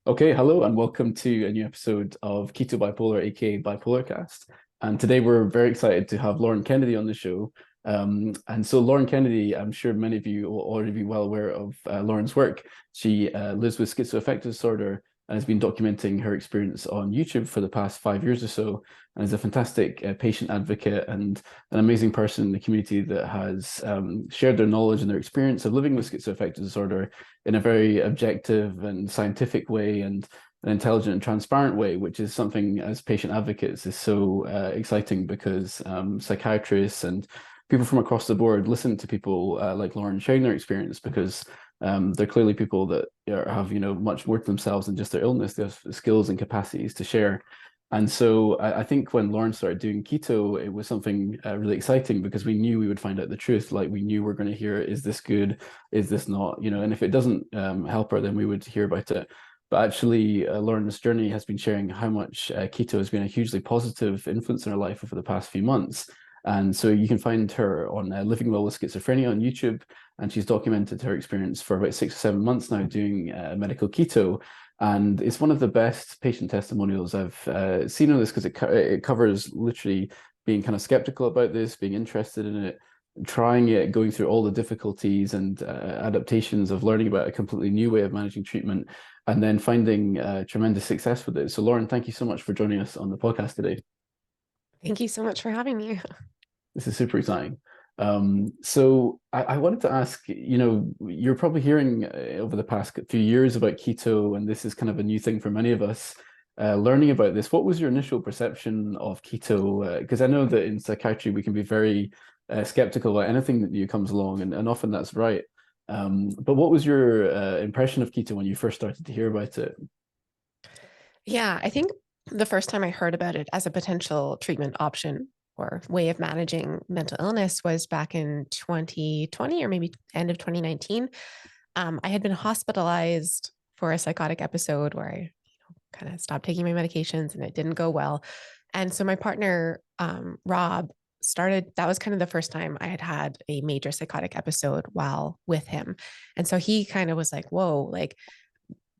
Okay, hello and welcome to a new episode of Keto Bipolar, aka Bipolar Cast. And today we're very excited to have Lauren Kennedy on the show. And so Lauren Kennedy, I'm sure many of you will already be well aware of Lauren's work. She lives with schizoaffective disorder and has been documenting her experience on YouTube for the past 5 years or so, and is a fantastic patient advocate and an amazing person in the community that has shared their knowledge and their experience of living with schizoaffective disorder in a very objective and scientific way and an intelligent and transparent way, which is something as patient advocates is so exciting because psychiatrists and people from across the board listen to people like Lauren sharing their experience because they're clearly people that have much more to themselves than just their illness. They have skills and capacities to share. And so I think when Lauren started doing keto, it was something really exciting because we knew we would find out the truth. Like we knew we're going to hear, is this good? Is this not? And if it doesn't help her, then we would hear about it. But actually, Lauren's journey has been sharing how much keto has been a hugely positive influence in her life over the past few months. And so you can find her on Living Well with Schizophrenia on YouTube, and she's documented her experience for about 6 or 7 months now doing medical keto. And it's one of the best patient testimonials I've seen on this because it covers literally being kind of skeptical about this, being interested in it, trying it, going through all the difficulties and adaptations of learning about a completely new way of managing treatment, and then finding tremendous success with it. So Lauren, thank you so much for joining us on the podcast today. Thank you so much for having me. This is super exciting. So I wanted to ask, you're probably hearing over the past few years about keto, and this is kind of a new thing for many of us. Learning about this, what was your initial perception of keto? Because I know that in psychiatry we can be very skeptical about anything that new comes along, and often that's right. But what was your impression of keto when you first started to hear about it? Yeah, I think the first time I heard about it as a potential treatment option or way of managing mental illness was back in 2020 or maybe end of 2019. I had been hospitalized for a psychotic episode where I kind of stopped taking my medications and it didn't go well. And so my partner, Rob, that was kind of the first time I had had a major psychotic episode while with him. And so he kind of was like, whoa, like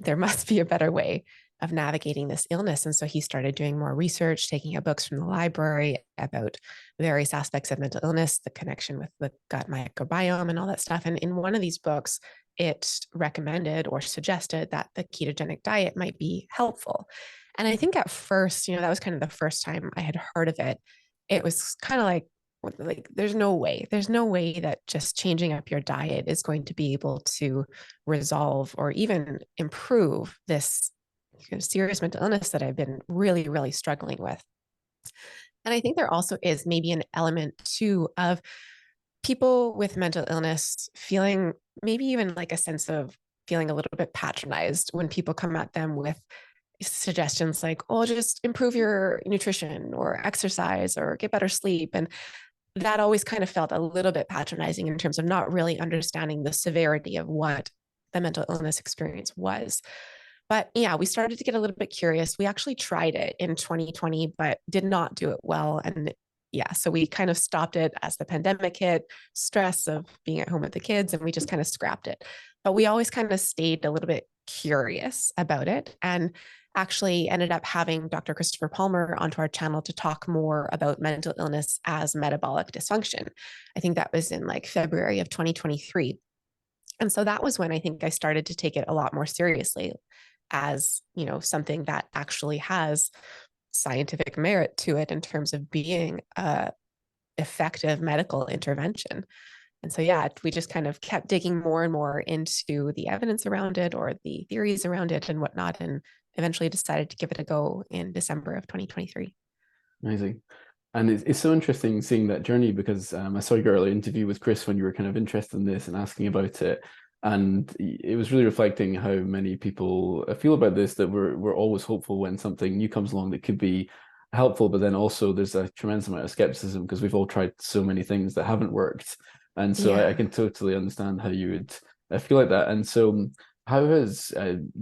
there must be a better way of navigating this illness. And so he started doing more research, taking out books from the library about various aspects of mental illness, the connection with the gut microbiome and all that stuff. And in one of these books, it recommended or suggested that the ketogenic diet might be helpful. And I think at first, that was kind of the first time I had heard of it. It was kind of like there's no way that just changing up your diet is going to be able to resolve or even improve this serious mental illness that I've been really, really struggling with. And I think there also is maybe an element too of people with mental illness feeling maybe even like a sense of feeling a little bit patronized when people come at them with suggestions like, oh, just improve your nutrition or exercise or get better sleep. And that always kind of felt a little bit patronizing in terms of not really understanding the severity of what the mental illness experience was. But yeah, we started to get a little bit curious. We actually tried it in 2020, but did not do it well. And yeah, so we kind of stopped it as the pandemic hit, stress of being at home with the kids, and we just kind of scrapped it. But we always kind of stayed a little bit curious about it and actually ended up having Dr. Christopher Palmer onto our channel to talk more about mental illness as metabolic dysfunction. I think that was in like February of 2023. And so that was when I think I started to take it a lot more seriously as, something that actually has scientific merit to it in terms of being a effective medical intervention. And so, yeah, we just kind of kept digging more and more into the evidence around it or the theories around it and whatnot, and eventually decided to give it a go in December of 2023. Amazing. And it's so interesting seeing that journey because I saw your earlier interview with Chris when you were kind of interested in this and asking about it. And it was really reflecting how many people feel about this, that we're always hopeful when something new comes along that could be helpful, but then also there's a tremendous amount of skepticism because we've all tried so many things that haven't worked. And so I Yeah. can totally understand how you would feel like that. And so how has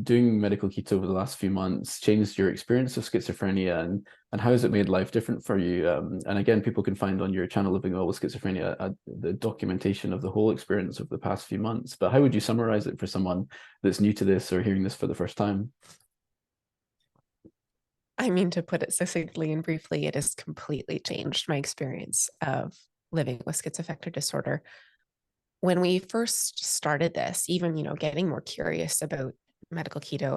doing medical keto over the last few months changed your experience of schizophrenia, and how has it made life different for you? And again, people can find on your channel, Living Well with Schizophrenia, the documentation of the whole experience of the past few months. But how would you summarize it for someone that's new to this or hearing this for the first time? I mean, to put it succinctly and briefly, it has completely changed my experience of living with schizoaffective disorder. When we first started this, even, getting more curious about medical keto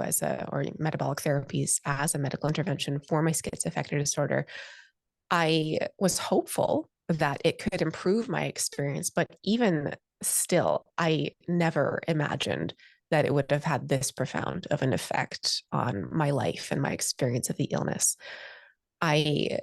or metabolic therapies as a medical intervention for my schizoaffective disorder, I was hopeful that it could improve my experience, but even still, I never imagined that it would have had this profound of an effect on my life and my experience of the illness. I,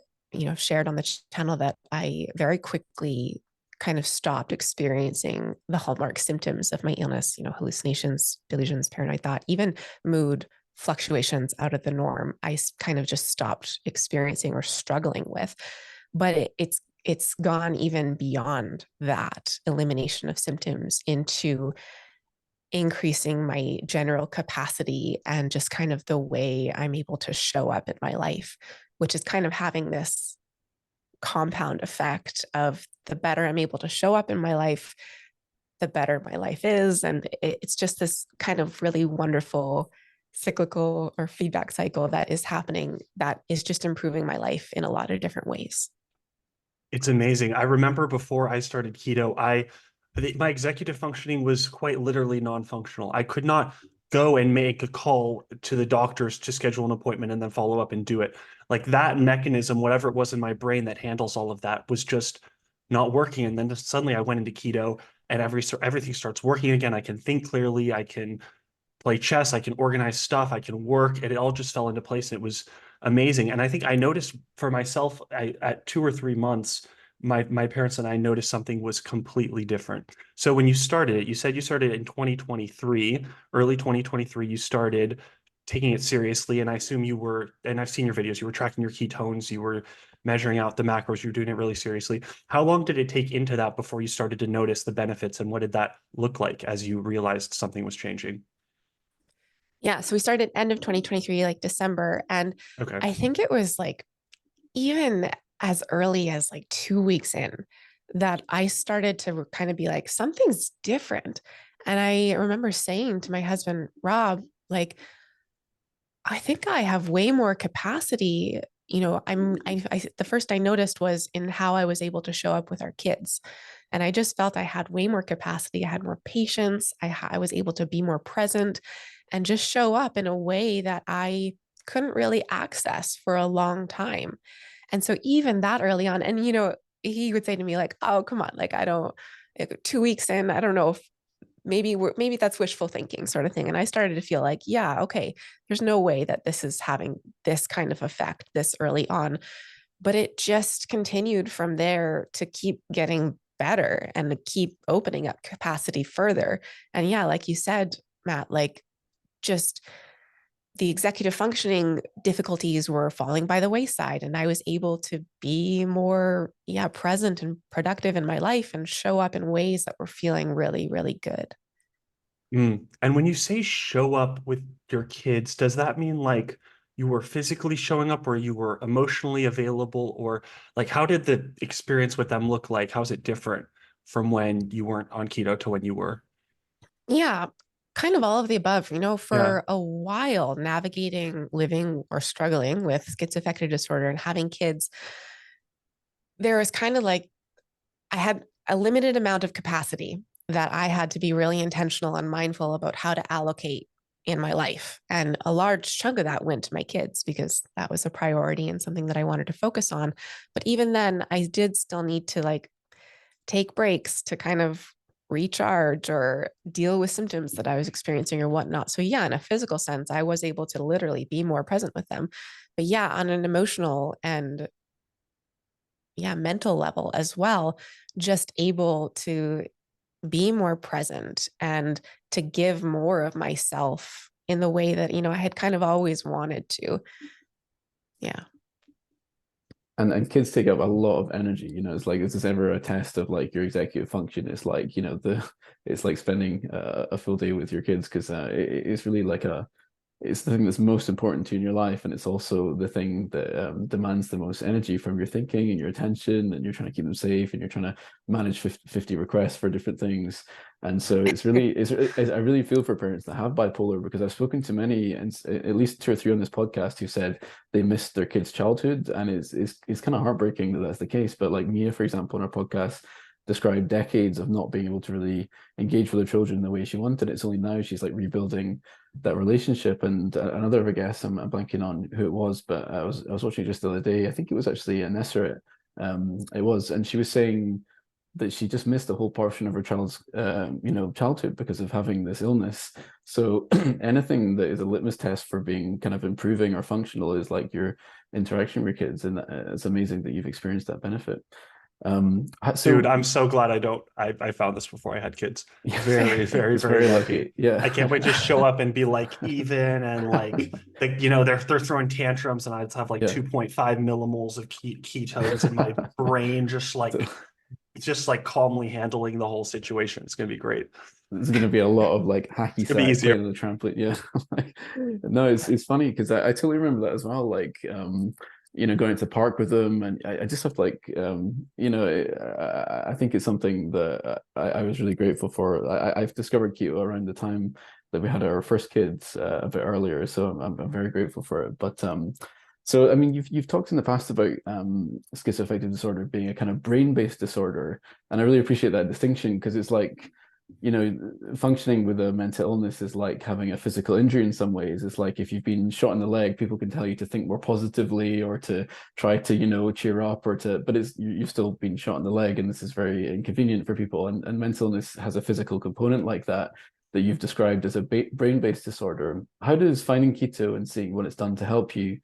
shared on the channel that I very quickly kind of stopped experiencing the hallmark symptoms of my illness, hallucinations, delusions, paranoid thought, even mood fluctuations out of the norm. I kind of just stopped experiencing or struggling with. But it's gone even beyond that elimination of symptoms into increasing my general capacity and just kind of the way I'm able to show up in my life, which is kind of having this compound effect of the better I'm able to show up in my life, the better my life is. And it's just this kind of really wonderful cyclical or feedback cycle that is happening that is just improving my life in a lot of different ways. It's amazing. I remember before I started keto, my executive functioning was quite literally non-functional. I could not go and make a call to the doctors to schedule an appointment and then follow up and do it. Like that mechanism, whatever it was in my brain that handles all of that, was just not working. And then suddenly I went into keto and everything starts working again. I can think clearly. I can play chess. I can organize stuff. I can work. And it all just fell into place. And it was amazing. And I think I noticed for myself, at 2 or 3 months, my parents and I noticed something was completely different. So when you started it, you said you started in 2023, early 2023, you started taking it seriously. And I assume and I've seen your videos, you were tracking your ketones, you were measuring out the macros, you were doing it really seriously. How long did it take into that before you started to notice the benefits? And what did that look like as you realized something was changing? Yeah. So we started end of 2023, like December. And Okay. I think it was like even as early as like 2 weeks in that I started to kind of be like, something's different. And I remember saying to my husband, Rob, like, I think I have way more capacity. The first I noticed was in how I was able to show up with our kids. And I just felt I had way more capacity. I had more patience. I was able to be more present and just show up in a way that I couldn't really access for a long time. And so even that early on, and he would say to me like, "Oh, come on, like I don't, like, 2 weeks in, I don't know if maybe that's wishful thinking sort of thing." And I started to feel like, yeah, okay, there's no way that this is having this kind of effect this early on. But it just continued from there to keep getting better and to keep opening up capacity further. And yeah, like you said, Matt, like just the executive functioning difficulties were falling by the wayside, and I was able to be more, yeah, present and productive in my life and show up in ways that were feeling really, really good. And when you say show up with your kids, does that mean like you were physically showing up or you were emotionally available, or like how did the experience with them look like? How's it different from when you weren't on keto to when you were? Yeah, kind of all of the above. Yeah. For a while, navigating living or struggling with schizoaffective disorder and having kids, there was kind of like I had a limited amount of capacity that I had to be really intentional and mindful about how to allocate in my life. And a large chunk of that went to my kids because that was a priority and something that I wanted to focus on. But even then, I did still need to like take breaks to kind of recharge or deal with symptoms that I was experiencing or whatnot. So, yeah, in a physical sense, I was able to literally be more present with them. But yeah, on an emotional and yeah, mental level as well, just able to be more present and to give more of myself in the way that, I had kind of always wanted to. Yeah. And kids take up a lot of energy. It's like, is this ever a test of like your executive function? It's like, it's like spending a full day with your kids, because it's really like it's the thing that's most important to you in your life, and it's also the thing that demands the most energy from your thinking and your attention, and you're trying to keep them safe, and you're trying to manage 50 requests for different things. And so I really feel for parents that have bipolar, because I've spoken to many, and at least 2 or 3 on this podcast, who said they missed their kids' childhood, and it's kind of heartbreaking that that's the case. But like Mia, for example, on our podcast, described decades of not being able to really engage with her children the way she wanted. It's only now she's like rebuilding that relationship. And another of our guests, I'm blanking on who it was, but I was watching it just the other day. I think it was actually Nessa. It was, and she was saying that she just missed a whole portion of her child's childhood because of having this illness. So anything that is a litmus test for being kind of improving or functional is like your interaction with your kids, and it's amazing that you've experienced that benefit. Dude, I'm so glad I found this before I had kids. Very, very, very lucky. Yeah. I can't wait to show up and be like even, and like they're throwing tantrums, and I have like 2.5 millimoles of ketones in my brain, just like calmly handling the whole situation. It's gonna be great. There's going to be a lot of like hacky sack playing on the trampoline. Yeah. No, it's funny because I totally remember that as well. Like, going to the park with them, and I just have like, I think it's something that I was really grateful for. I've discovered keto around the time that we had our first kids a bit earlier, so I'm very grateful for it. But so I mean, you've talked in the past about schizoaffective disorder being a kind of brain-based disorder, and I really appreciate that distinction, because it's like, functioning with a mental illness is like having a physical injury in some ways. It's like if you've been shot in the leg, people can tell you to think more positively, or to try to, cheer up, but you've still been shot in the leg, and this is very inconvenient for people. And mental illness has a physical component like that you've described as a brain-based disorder. How does finding keto and seeing what it's done to help you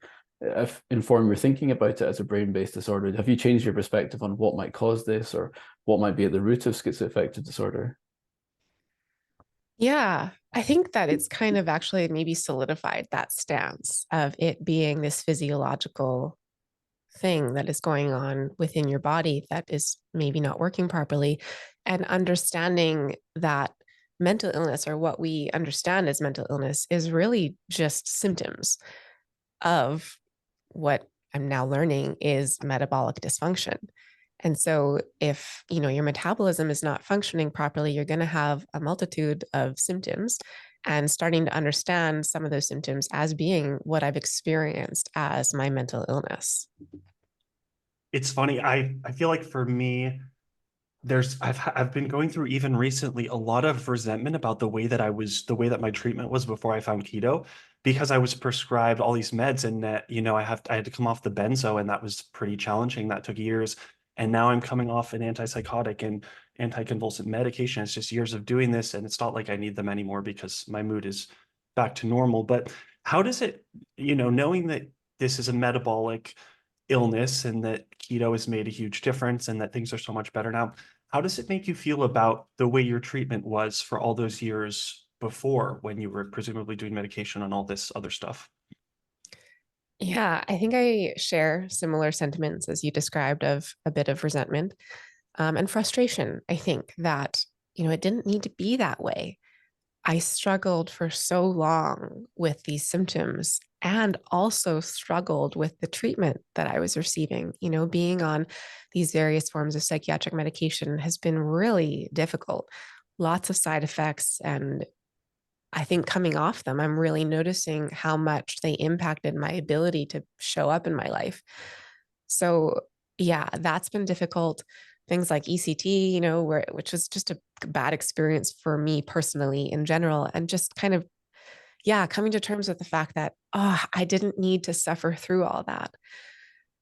inform your thinking about it as a brain-based disorder? Have you changed your perspective on what might cause this, or what might be at the root of schizoaffective disorder? Yeah, I think that it's kind of actually maybe solidified that stance of it being this physiological thing that is going on within your body that is maybe not working properly, and understanding that mental illness, or what we understand as mental illness, is really just symptoms of what I'm now learning is metabolic dysfunction. And so if, your metabolism is not functioning properly, you're going to have a multitude of symptoms, and starting to understand some of those symptoms as being what I've experienced as my mental illness. It's funny. I feel like for me, I've been going through, even recently, a lot of resentment about the way that my treatment was before I found keto, because I was prescribed all these meds, and that, I had to come off the benzo, and that was pretty challenging. That took years. And now I'm coming off an antipsychotic and anticonvulsant medication. It's just years of doing this, and it's not like I need them anymore because my mood is back to normal. But how does it, knowing that this is a metabolic illness and that keto has made a huge difference and that things are so much better now, how does it make you feel about the way your treatment was for all those years before, when you were presumably doing medication and all this other stuff? Yeah, I think I share similar sentiments as you described, of a bit of resentment and frustration. I think that, it didn't need to be that way. I struggled for so long with these symptoms, and also struggled with the treatment that I was receiving. Being on these various forms of psychiatric medication has been really difficult, lots of side effects. And I think coming off them, I'm really noticing how much they impacted my ability to show up in my life. So yeah, that's been difficult. Things like ECT, which was just a bad experience for me personally in general. And just kind of, coming to terms with the fact that, I didn't need to suffer through all that.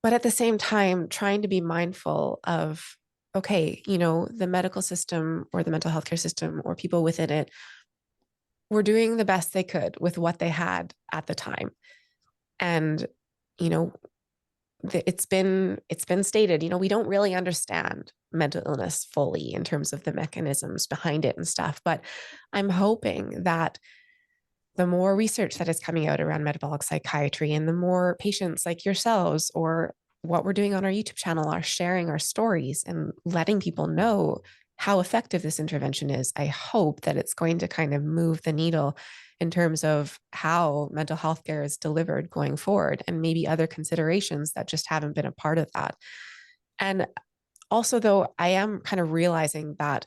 But at the same time, trying to be mindful of, okay, the medical system, or the mental health care system, or people within it, were doing the best they could with what they had at the time. And, it's been stated, we don't really understand mental illness fully in terms of the mechanisms behind it and stuff. But I'm hoping that the more research that is coming out around metabolic psychiatry, and the more patients like yourselves, or what we're doing on our YouTube channel, are sharing our stories and letting people know how effective this intervention is, I hope that it's going to kind of move the needle in terms of how mental health care is delivered going forward, and maybe other considerations that just haven't been a part of that. And also, though, I am kind of realizing that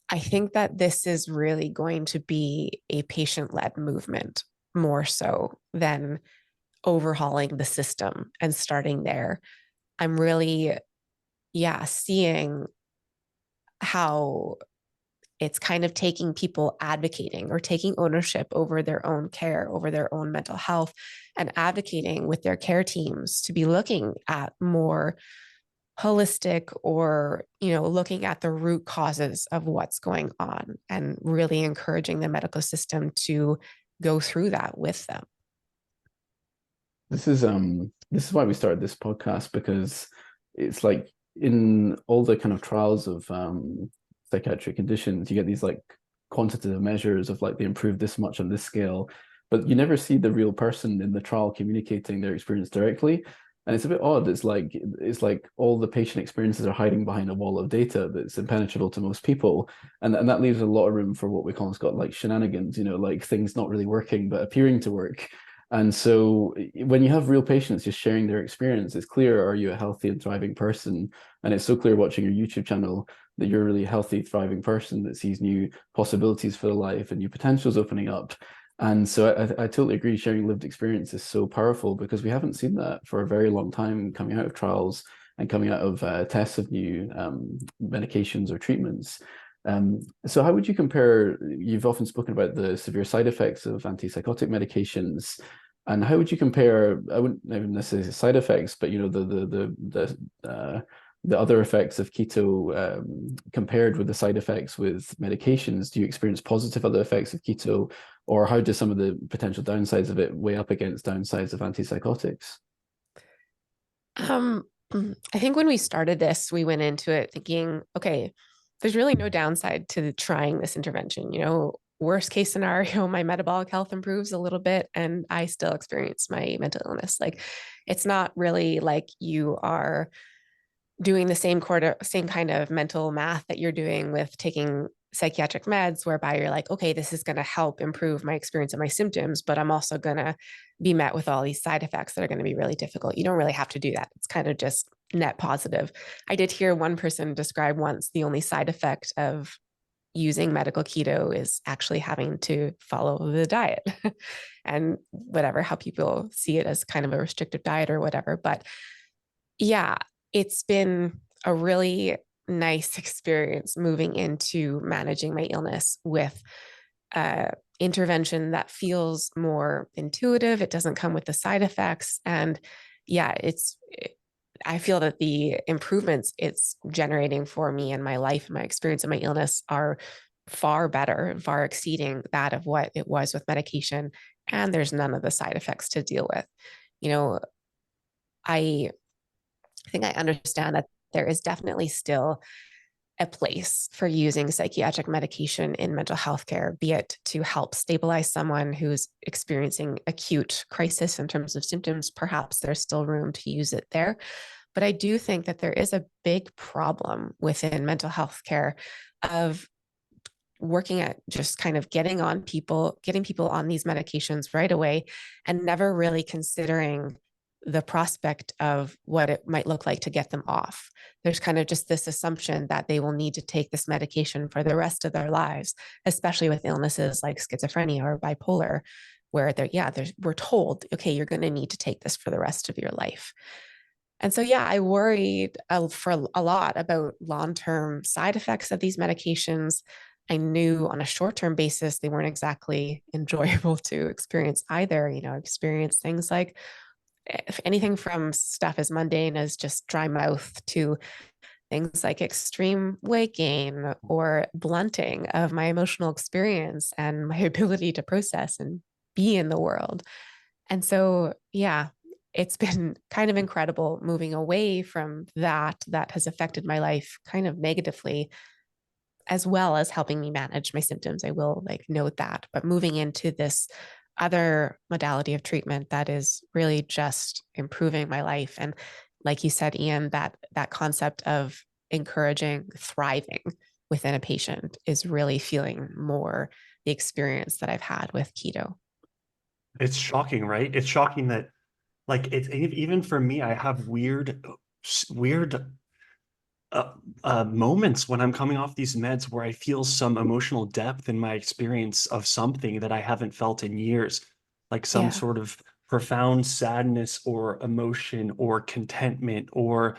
I think that this is really going to be a patient-led movement more so than overhauling the system and starting there. I'm really, seeing how it's kind of taking people advocating or taking ownership over their own care, over their own mental health, and advocating with their care teams to be looking at more holistic, or looking at the root causes of what's going on, and really encouraging the medical system to go through that with them. This is why we started this podcast, because it's like in all the kind of trials of psychiatric conditions, you get these like quantitative measures of like they improved this much on this scale, but you never see the real person in the trial communicating their experience directly. And it's a bit odd. It's like all the patient experiences are hiding behind a wall of data that's impenetrable to most people. And that leaves a lot of room for what we call in Scott like shenanigans, like things not really working, but appearing to work. And so when you have real patients just sharing their experience, it's clear, are you a healthy and thriving person? And it's so clear watching your YouTube channel that you're a really healthy, thriving person that sees new possibilities for life and new potentials opening up. And so I totally agree. Sharing lived experience is so powerful, because we haven't seen that for a very long time coming out of trials and coming out of tests of new medications or treatments. So how would you compare, you've often spoken about the severe side effects of antipsychotic medications, and how would you compare, I wouldn't even necessarily say side effects, but the other effects of keto compared with the side effects with medications? Do you experience positive other effects of keto, or how do some of the potential downsides of it weigh up against downsides of antipsychotics? I think when we started this, we went into it thinking, okay, there's really no downside to trying this intervention. Worst case scenario, my metabolic health improves a little bit and I still experience my mental illness. Like, it's not really like you are doing the same kind of mental math that you're doing with taking psychiatric meds, whereby you're like, okay, this is going to help improve my experience and my symptoms, but I'm also going to be met with all these side effects that are going to be really difficult. You don't really have to do that. It's kind of just net positive. I did hear one person describe once the only side effect of using medical keto is actually having to follow the diet and whatever, how people see it as kind of a restrictive diet or whatever. But yeah, it's been a really nice experience moving into managing my illness with intervention that feels more intuitive. It doesn't come with the side effects. And yeah, I feel that the improvements it's generating for me and my life and my experience and my illness are far better, far exceeding that of what it was with medication. And there's none of the side effects to deal with. I think I understand that there is definitely still a place for using psychiatric medication in mental health care, be it to help stabilize someone who's experiencing acute crisis in terms of symptoms. Perhaps there's still room to use it there. But I do think that there is a big problem within mental health care of working at just kind of getting people on these medications right away and never really considering the prospect of what it might look like to get them off. There's kind of just this assumption that they will need to take this medication for the rest of their lives, especially with illnesses like schizophrenia or bipolar, where we're told, okay, you're going to need to take this for the rest of your life. And so, yeah, I worried for a lot about long-term side effects of these medications. I knew on a short-term basis, they weren't exactly enjoyable to experience either. Experience things like, if anything from stuff as mundane as just dry mouth to things like extreme weight gain or blunting of my emotional experience and my ability to process and be in the world. And so, yeah, it's been kind of incredible moving away from that has affected my life kind of negatively, as well as helping me manage my symptoms. I will note that, but moving into this other modality of treatment that is really just improving my life. And like you said, Ian, that concept of encouraging thriving within a patient is really feeling more the experience that I've had with keto. It's shocking, right? It's shocking that like it's even for me, I have weird moments when I'm coming off these meds where I feel some emotional depth in my experience of something that I haven't felt in years, like some Yeah. sort of profound sadness or emotion or contentment or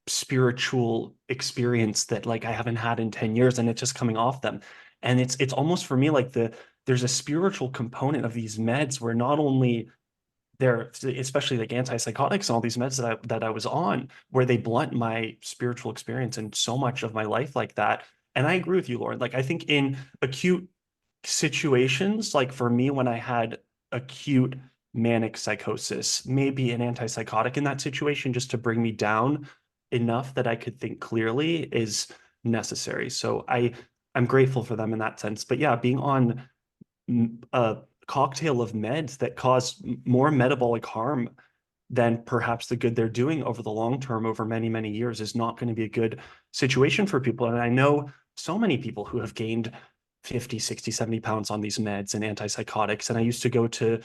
spiritual experience that like I haven't had in 10 years, and it's just coming off them. And it's almost for me like there's a spiritual component of these meds where not only they're, especially like antipsychotics and all these meds that I was on, where they blunt my spiritual experience and so much of my life like that. And I agree with you, Lauren. Like I think in acute situations, like for me, when I had acute manic psychosis, maybe an antipsychotic in that situation just to bring me down enough that I could think clearly is necessary. So I'm grateful for them in that sense. But yeah, being on a cocktail of meds that cause more metabolic harm than perhaps the good they're doing over the long term, over many, many years, is not going to be a good situation for people. And I know so many people who have gained 50, 60, 70 pounds on these meds and antipsychotics. And I used to go to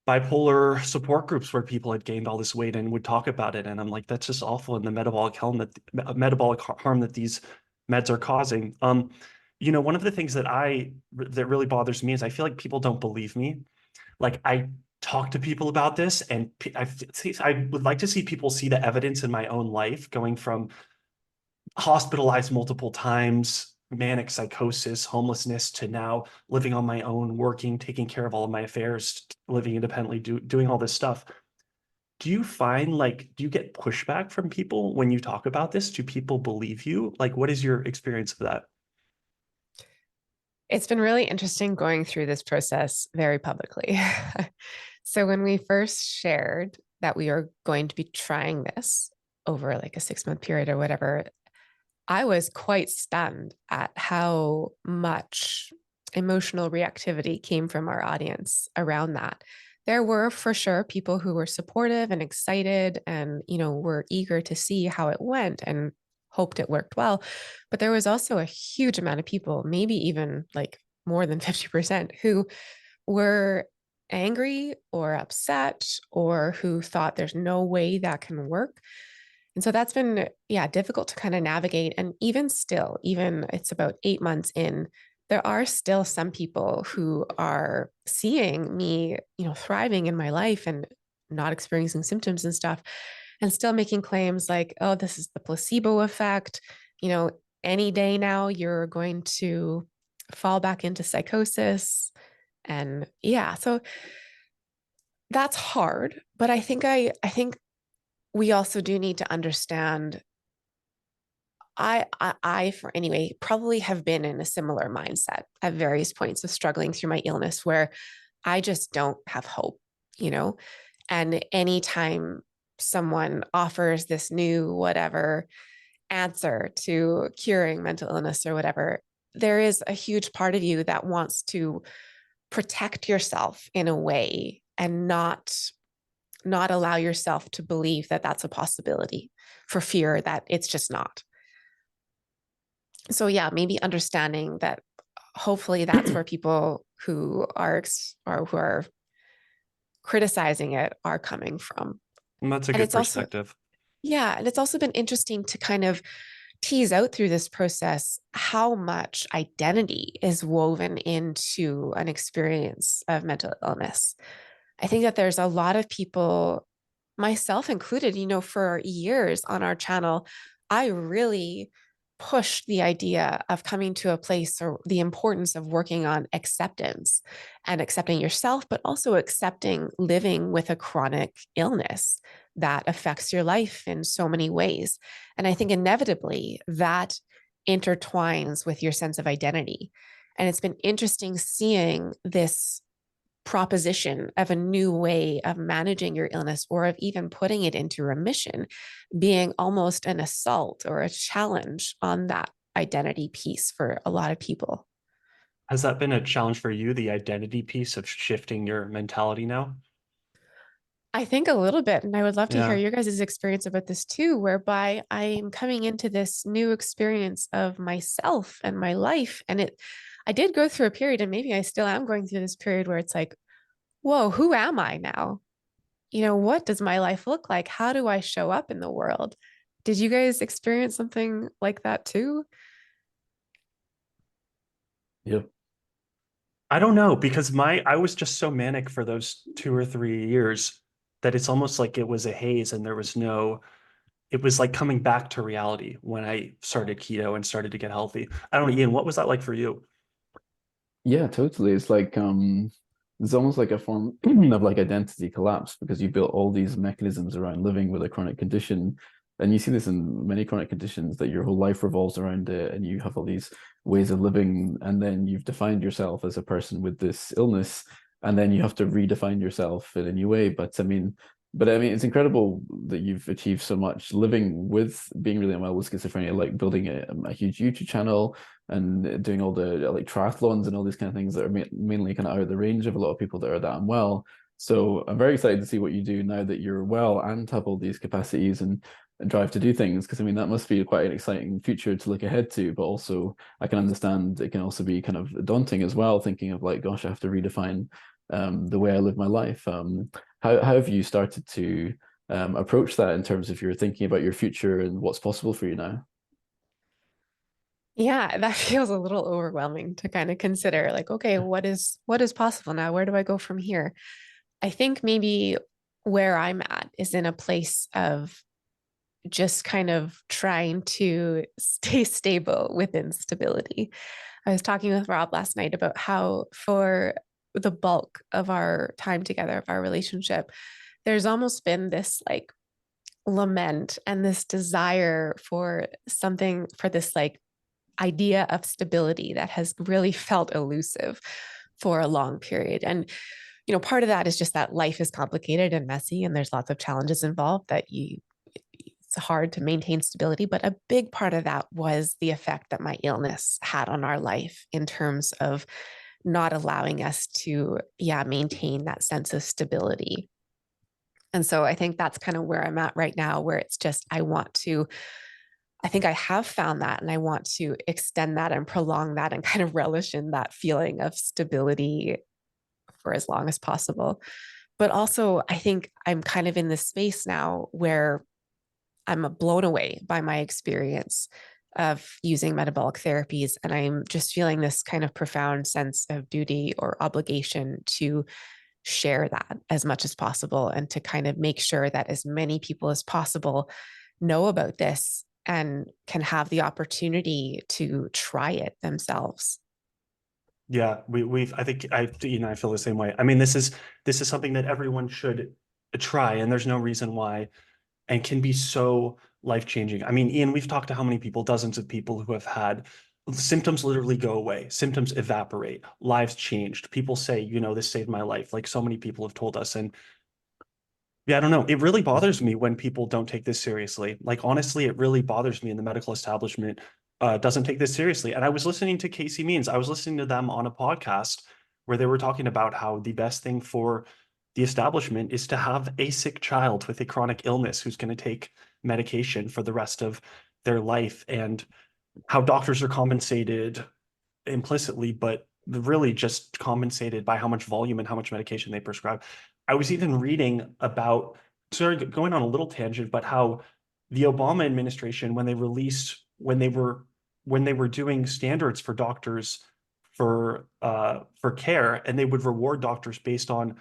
bipolar support groups where people had gained all this weight and would talk about it. And I'm like, that's just awful. And the metabolic harm that these meds are causing. One of the things that really bothers me is I feel like people don't believe me. Like I talk to people about this, and I would like to see people see the evidence in my own life, going from hospitalized multiple times, manic psychosis, homelessness, to now living on my own, working, taking care of all of my affairs, living independently, doing all this stuff. Do you find do you get pushback from people when you talk about this? Do people believe you? Like, what is your experience of that? It's been really interesting going through this process very publicly. So when we first shared that we are going to be trying this over like a 6-month period or whatever, I was quite stunned at how much emotional reactivity came from our audience around that. There were for sure people who were supportive and excited and, were eager to see how it went and hoped it worked well. But there was also a huge amount of people, maybe even like more than 50%, who were angry or upset or who thought there's no way that can work. And so that's been, yeah, difficult to kind of navigate. And even still, even it's about 8 months in, there are still some people who are seeing me, thriving in my life and not experiencing symptoms and stuff, and still making claims like, oh, this is the placebo effect. You know, any day now you're going to fall back into psychosis. And yeah, so that's hard. But I think we also do need to understand I for anyway probably have been in a similar mindset at various points of struggling through my illness where I just don't have hope, you know. And anytime someone offers this new whatever answer to curing mental illness or whatever, there is a huge part of you that wants to protect yourself in a way and not allow yourself to believe that that's a possibility for fear that it's just not. So yeah, maybe understanding that hopefully that's where people who are criticizing it are coming from. And that's a And good it's also, perspective. yeah, and it's also been interesting to kind of tease out through this process how much identity is woven into an experience of mental illness. I think that there's a lot of people, myself included, for years on our channel, I really pushed the idea of coming to a place or the importance of working on acceptance and accepting yourself, but also accepting living with a chronic illness that affects your life in so many ways. And I think inevitably that intertwines with your sense of identity. And it's been interesting seeing this proposition of a new way of managing your illness or of even putting it into remission being almost an assault or a challenge on that identity piece for a lot of people. Has that been a challenge for you, the identity piece of shifting your mentality now? I think a little bit, and I would love to hear Yeah. your guys' experience about this too, whereby I'm coming into this new experience of myself and my life. And I did go through a period, and maybe I still am going through this period where it's like, whoa, who am I now? What does my life look like? How do I show up in the world? Did you guys experience something like that too? Yep. I don't know, because I was just so manic for those 2 or 3 years that it's almost like it was a haze and it was like coming back to reality when I started keto and started to get healthy. I don't know, Ian, what was that like for you? Yeah, totally. It's like it's almost like a form of like identity collapse because you built all these mechanisms around living with a chronic condition. And you see this in many chronic conditions that your whole life revolves around it, and you have all these ways of living, and then you've defined yourself as a person with this illness, and then you have to redefine yourself in a new way. But I mean, it's incredible that you've achieved so much living with being really unwell with schizophrenia, like building a huge YouTube channel and doing all the like triathlons and all these kind of things that are mainly kind of out of the range of a lot of people that are that unwell. So I'm very excited to see what you do now that you're well and have all these capacities and drive to do things. Because I mean, that must be quite an exciting future to look ahead to. But also, I can understand it can also be kind of daunting as well, thinking of like, gosh, I have to redefine the way I live my life. How have you started to approach that in terms of your thinking about your future and what's possible for you now? Yeah, that feels a little overwhelming to kind of consider like, okay, what is possible now? Where do I go from here? I think maybe where I'm at is in a place of just kind of trying to stay stable within stability. I was talking with Rob last night about how for the bulk of our time together, of our relationship, there's almost been this like lament and this desire for something, for this like idea of stability that has really felt elusive for a long period. And, part of that is just that life is complicated and messy, and there's lots of challenges involved it's hard to maintain stability. But a big part of that was the effect that my illness had on our life in terms of not allowing us to, yeah, maintain that sense of stability. And so I think that's kind of where I'm at right now, where it's just, I think I have found that, and I want to extend that and prolong that and kind of relish in that feeling of stability for as long as possible. But also, I think I'm kind of in this space now where I'm blown away by my experience of using metabolic therapies. And I'm just feeling this kind of profound sense of duty or obligation to share that as much as possible and to kind of make sure that as many people as possible know about this and can have the opportunity to try it themselves. Yeah, I think I feel the same way. I mean, this is something that everyone should try, and there's no reason why, and can be so life-changing. I mean, Ian, we've talked to how many people, dozens of people who have had symptoms literally go away, symptoms evaporate, lives changed. People say, this saved my life. Like so many people have told us. And yeah, I don't know. It really bothers me when people don't take this seriously. Like, honestly, it really bothers me in the medical establishment doesn't take this seriously. And I was listening to Casey Means. I was listening to them on a podcast where they were talking about how the best thing for the establishment is to have a sick child with a chronic illness who's going to take medication for the rest of their life, and how doctors are compensated implicitly, but really just compensated by how much volume and how much medication they prescribe. I was even reading about, sorry, going on a little tangent, but how the Obama administration, when they were doing standards for doctors for care, and they would reward doctors based on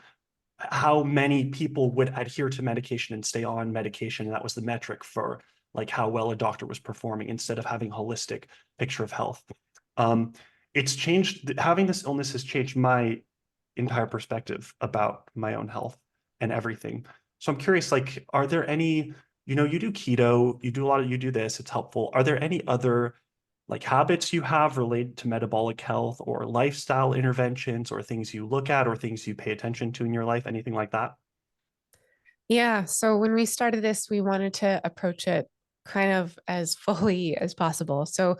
how many people would adhere to medication and stay on medication, and that was the metric for like how well a doctor was performing, instead of having a holistic picture of health. Um, it's changed, having this illness has changed my entire perspective about my own health and everything. So I'm curious, like, are there any, you do keto, you do this, it's helpful. Are there any other like habits you have related to metabolic health, or lifestyle interventions, or things you look at, or things you pay attention to in your life, anything like that? Yeah. So when we started this, we wanted to approach it kind of as fully as possible. So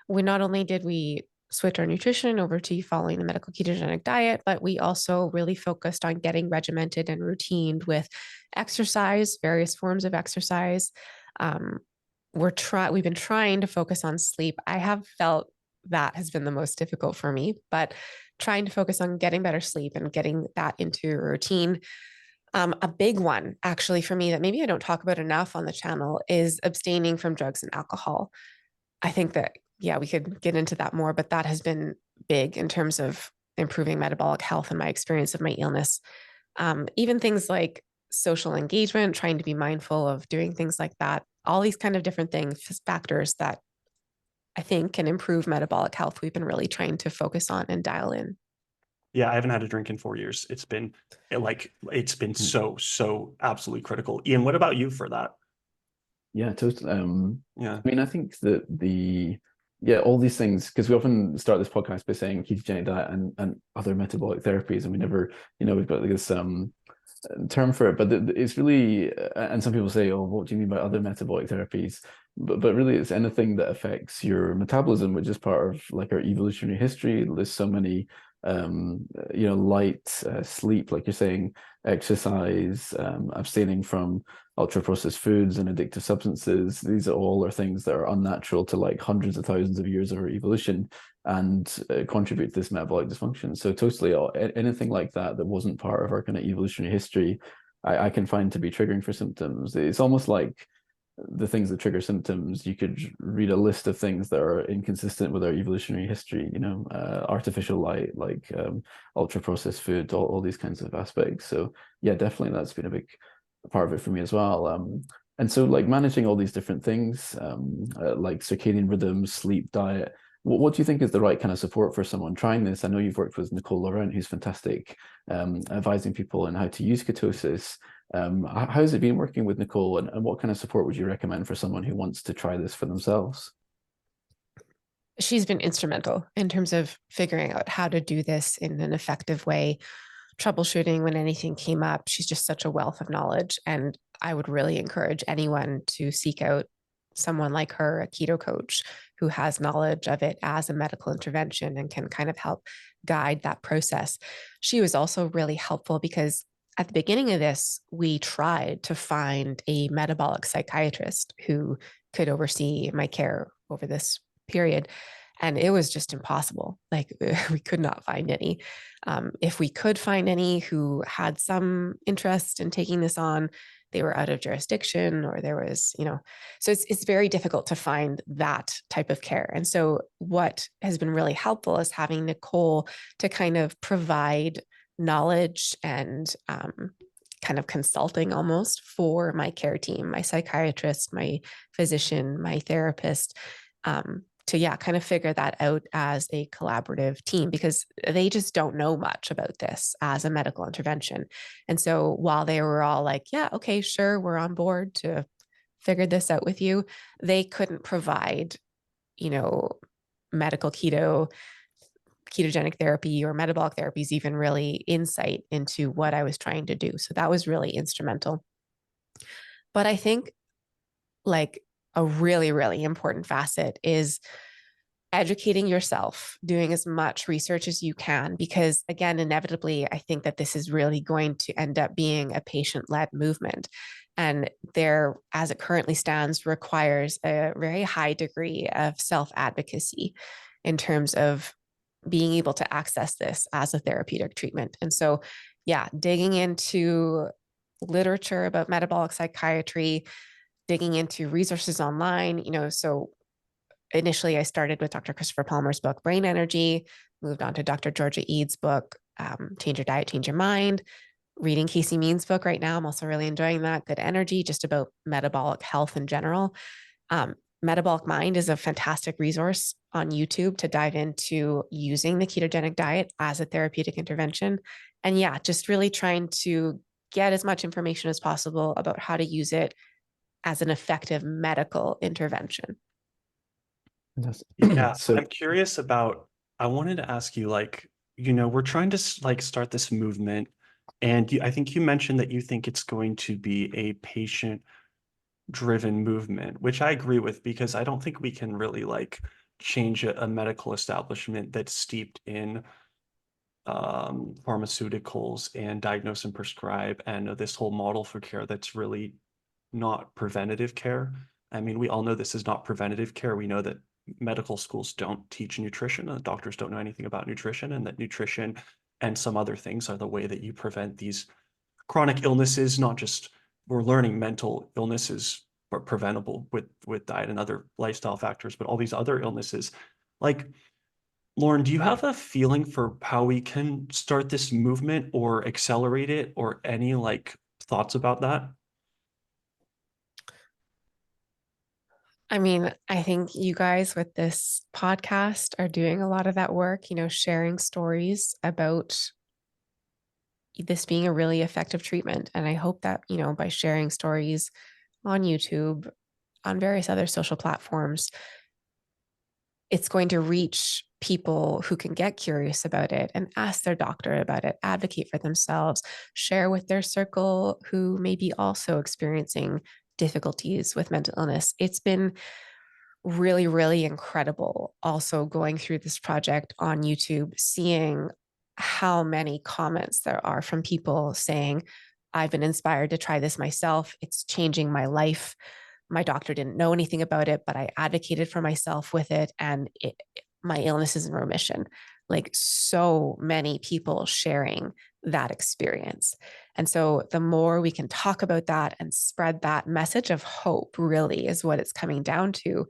we not only did we switch our nutrition over to following the medical ketogenic diet, but we also really focused on getting regimented and routined with exercise, various forms of exercise. We've been trying to focus on sleep. I have felt that has been the most difficult for me, but trying to focus on getting better sleep and getting that into a routine. A big one actually for me that maybe I don't talk about enough on the channel is abstaining from drugs and alcohol. I think that, yeah, we could get into that more, but that has been big in terms of improving metabolic health and my experience of my illness. Even things like social engagement, trying to be mindful of doing things like that, all these kind of different things, factors that I think can improve metabolic health. We've been really trying to focus on and dial in. Yeah, I haven't had a drink in 4 years. It's been so absolutely critical. Ian, what about you for that? Yeah, totally. Yeah. I mean, I think that all these things, because we often start this podcast by saying ketogenic diet and other metabolic therapies, and we never, we've got this term for it, but it's really, and some people say, oh, what do you mean by other metabolic therapies? But really, it's anything that affects your metabolism, which is part of like our evolutionary history. There's so many light, sleep, like you're saying, exercise, abstaining from ultra processed foods and addictive substances. These are things that are unnatural to like hundreds of thousands of years of our evolution and contribute to this metabolic dysfunction. So totally anything like that wasn't part of our kind of evolutionary history, I can find to be triggering for symptoms. It's almost like the things that trigger symptoms, you could read a list of things that are inconsistent with our evolutionary history, artificial light, like ultra processed food, all these kinds of aspects. So yeah, definitely that's been a big part of it for me as well. And so like managing all these different things, like circadian rhythms, sleep, diet, what do you think is the right kind of support for someone trying this? I know you've worked with Nicole Laurent, who's fantastic, advising people on how to use ketosis. How has it been working with Nicole, and what kind of support would you recommend for someone who wants to try this for themselves? She's been instrumental in terms of figuring out how to do this in an effective way, troubleshooting when anything came up. She's just such a wealth of knowledge. And I would really encourage anyone to seek out someone like her, a keto coach who has knowledge of it as a medical intervention and can kind of help guide that process. She was also really helpful because at the beginning of this, we tried to find a metabolic psychiatrist who could oversee my care over this period. And it was just impossible. Like we could not find any. If we could find any who had some interest in taking this on, they were out of jurisdiction, or there was, so it's very difficult to find that type of care. And so what has been really helpful is having Nicole to kind of provide knowledge and kind of consulting almost for my care team, my psychiatrist, my physician, my therapist, to kind of figure that out as a collaborative team, because they just don't know much about this as a medical intervention. And so while they were all like, yeah, okay, sure, we're on board to figure this out with you, they couldn't provide, medical ketogenic therapy or metabolic therapies, even really insight into what I was trying to do. So that was really instrumental. But I think like a really, really important facet is educating yourself, doing as much research as you can, because again, inevitably, I think that this is really going to end up being a patient-led movement. And there, as it currently stands, requires a very high degree of self-advocacy in terms of being able to access this as a therapeutic treatment. And so, digging into literature about metabolic psychiatry, digging into resources online, so initially I started with Dr. Christopher Palmer's book, Brain Energy, moved on to Dr. Georgia Ead's book, Change Your Diet, Change Your Mind, reading Casey Means' book right now. I'm also really enjoying that, Good Energy, just about metabolic health in general. Metabolic Mind is a fantastic resource on YouTube to dive into using the ketogenic diet as a therapeutic intervention. And just really trying to get as much information as possible about how to use it as an effective medical intervention. Yeah, so I'm curious I wanted to ask you, we're trying to start this movement, and I think you mentioned that you think it's going to be a patient-driven movement, which I agree with, because I don't think we can really change a medical establishment that's steeped in pharmaceuticals and diagnose and prescribe, and this whole model for care that's really not preventative care. I mean, we all know this is not preventative care. We know that medical schools don't teach nutrition, and doctors don't know anything about nutrition, and that nutrition and some other things are the way that you prevent these chronic illnesses. Not just, we're learning mental illnesses are preventable with diet and other lifestyle factors, but all these other illnesses. Like, Lauren, do you have a feeling for how we can start this movement or accelerate it, or any like thoughts about that? I mean, I think you guys with this podcast are doing a lot of that work, sharing stories about this being a really effective treatment. And I hope that, by sharing stories on YouTube, on various other social platforms, it's going to reach people who can get curious about it and ask their doctor about it, advocate for themselves, share with their circle who may be also experiencing difficulties with mental illness. It's been really, really incredible also going through this project on YouTube, seeing how many comments there are from people saying, I've been inspired to try this myself. It's changing my life. My doctor didn't know anything about it, but I advocated for myself with it, and my illness is in remission. Like, so many people sharing that experience. And so the more we can talk about that and spread that message of hope, really is what it's coming down to.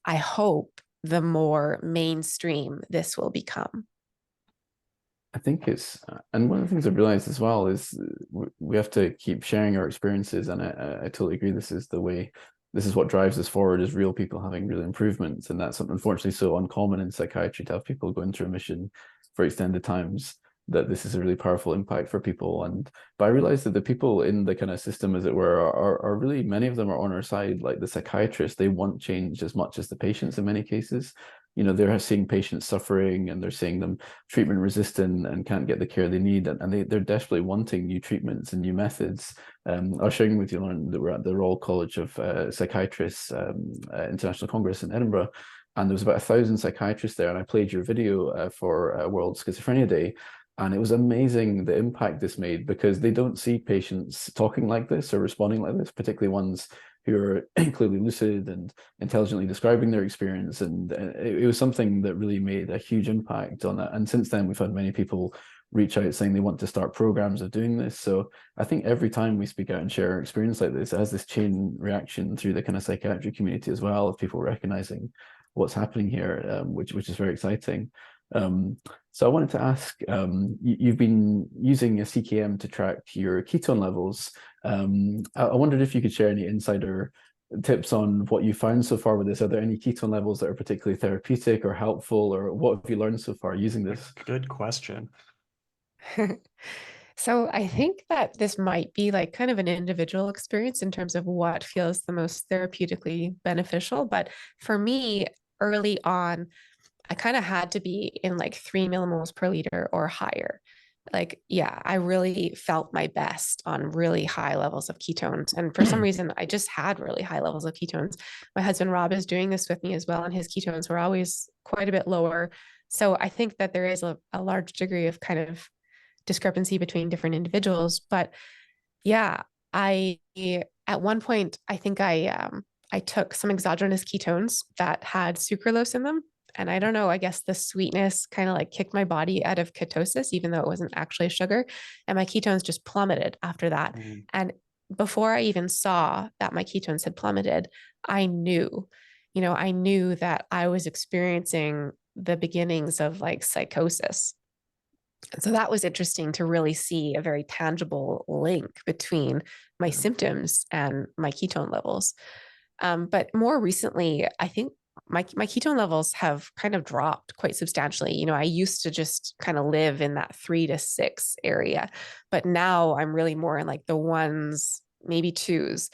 I hope the more mainstream this will become. I think it's, and one of the things I've realized as well is we have to keep sharing our experiences, and I totally agree. This is the way, this is what drives us forward, is real people having real improvements, and that's unfortunately so uncommon in psychiatry, to have people go into remission for extended times, that this is a really powerful impact for people. But I realized that the people in the kind of system, as it were, are really, many of them are on our side. Like the psychiatrists, they want change as much as the patients in many cases. They're seeing patients suffering, and they're seeing them treatment resistant and can't get the care they need, and they're desperately wanting new treatments and new methods. I was sharing with you, Lauren, that we're at the Royal College of Psychiatrists International Congress in Edinburgh, and there was about 1,000 psychiatrists there, and I played your video for World Schizophrenia Day. And it was amazing the impact this made, because they don't see patients talking like this or responding like this, particularly ones who are clearly lucid and intelligently describing their experience. And it was something that really made a huge impact on that. And since then, we've had many people reach out saying they want to start programs of doing this. So I think every time we speak out and share our experience like this, it has this chain reaction through the kind of psychiatry community as well, of people recognizing what's happening here, which is very exciting. So I wanted to ask, you've been using a CKM to track your ketone levels. I wondered if you could share any insider tips on what you found so far with this. Are there any ketone levels that are particularly therapeutic or helpful, or what have you learned so far using this? Good question. So I think that this might be like kind of an individual experience in terms of what feels the most therapeutically beneficial. But for me, early on, I kind of had to be in like 3 millimoles per liter or higher. Like, yeah, I really felt my best on really high levels of ketones. And for some reason, I just had really high levels of ketones. My husband, Rob, is doing this with me as well, and his ketones were always quite a bit lower. So I think that there is a large degree of kind of discrepancy between different individuals. But yeah, at one point, I think I took some exogenous ketones that had sucralose in them. And I don't know, I guess the sweetness kind of like kicked my body out of ketosis, even though it wasn't actually sugar. And my ketones just plummeted after that. And before I even saw that my ketones had plummeted, I knew that I was experiencing the beginnings of like psychosis. And so that was interesting to really see a very tangible link between my symptoms and my ketone levels. But more recently, I think my ketone levels have kind of dropped quite substantially. I used to just kind of live in that 3 to 6 area, but now I'm really more in like the 1s, maybe 2s,